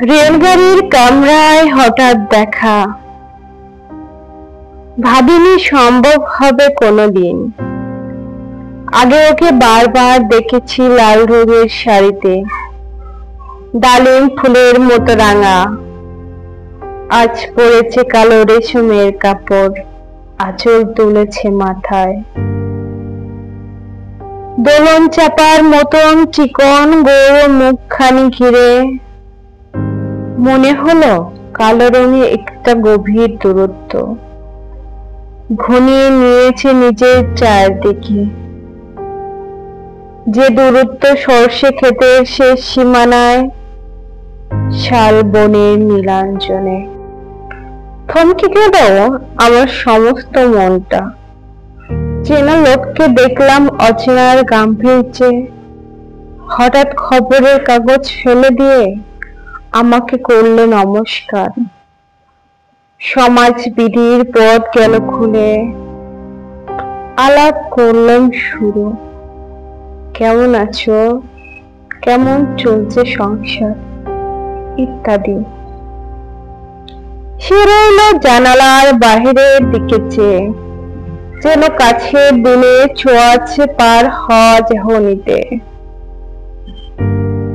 রেলগাড়ির কামরায় হঠাৎ দেখা, ভাবিনি সম্ভব হবে কোনোদিন। আগে ওকে বারবার দেখেছি লাল রঙের শাড়িতে, ডালিম ফুলের মতো রাঙা। আজ পরেছে কালো রেশমের কাপড়, আঁচল তুলেছে মাথায়। দোলন চাপার মতন চিকন গোল মুখখানি ঘিরে মনে হলো কালো রঙে একটা গভীর দূরত্ব ঘনিয়ে নিয়েছে নিজের চারদিকে, যে দূরত্ব সর্ষে ক্ষেতের শেষ সীমানায়, শাল বনের নীলাঞ্জনে। থমকে গেল আমার সমস্ত মনটা। চেনা লোককে দেখলাম অচেনার গাম্ভীর্যে। হঠাৎ খবরের কাগজ ফেলে দিয়ে আমাকে করলো নমস্কার। সমাজ বিধির পথ গেল খুলে, আলাপ করলাম শুরু। কেমন আছো, কেমন চলছে সংসার ইত্যাদি। সে রইল জানালার বাহিরের দিকে চেয়ে, যেন কাছের দিনে ছোঁয়াচ্ছে পার হওয়া যেহনিতে।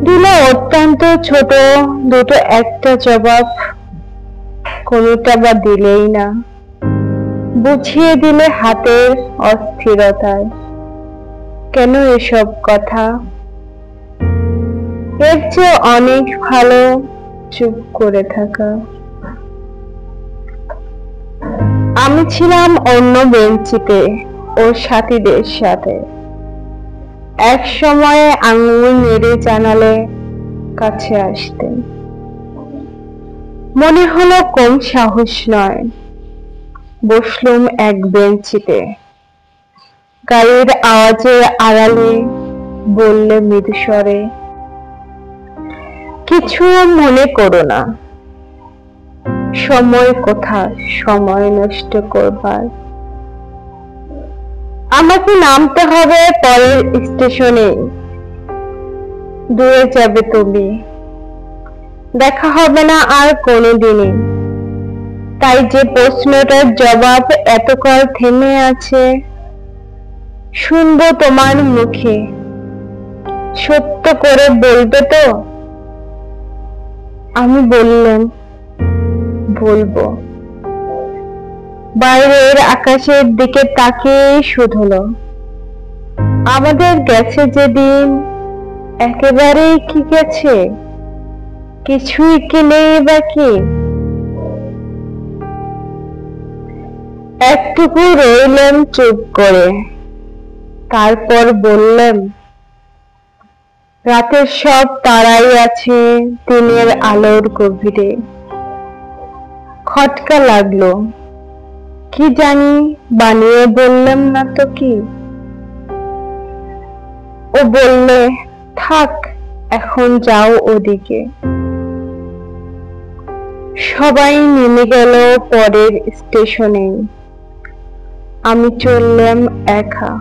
দিল অত্যন্ত ছোট দুটো একটা জবাব, কোনোটা বা দিলেই না, বুঝিয়ে দিলে হাতের অস্থিরতায়। কেন এসব কথা? এর চেয়ে অনেক ভালো চুপ করে থাকা। আমি ছিলাম অন্য বেঞ্চিতে ওর সাথীদের সাথে। এক সময়ে আঙুল নেড়ে জানালে কাছে আসতে। মনে হলো কম সাহস নয়। বসলুম এক বেঞ্চিতে। গাড়ির আওয়াজের আড়ালে বললে মৃদু স্বরে, কিছু মনে করো না। সময় কোথা সময় নষ্ট করবার? আমাকে নামতে হবে পরের স্টেশনে। দূরে যাবে তুমি, দেখা হবে না আর কোনোদিনই। তাই যে প্রশ্নটার জবাব এতকাল থেমে আছে, শুনবো তোমার মুখে। সত্য করে বলবে তো? আমি বললাম, বলবো। বাইরের আকাশের দিকে তাকিয়ে শুধলো। আমাদের গেছে যেদিন, একেবারেই কি গেছে? কিছুই কি নেই বাকি? একটুকু রইলাম চুপ করে, তারপর বললাম, রাতের সব তারাই আছে দিনের আলোর গভীরে। খটকা লাগলো, কি জানি বানিয়ে বললাম না তো কি? ও বললে, থাক এখন যাও ওদিকে। সবাই নেমে গেল পরের স্টেশনে। আমি চললাম একা।